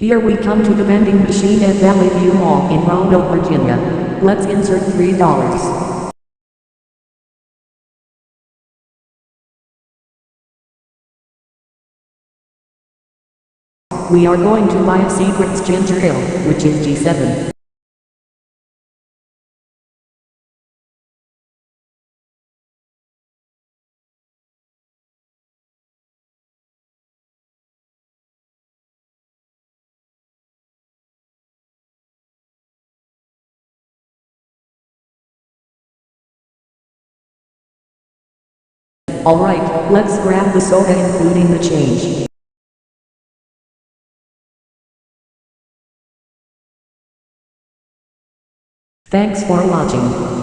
Here we come to the vending machine at Valley View Mall in Roanoke, Virginia. Let's insert $3. We are going to buy a Secret's Ginger Ale, which is G7. Alright, let's grab the soda including the change. Thanks for watching.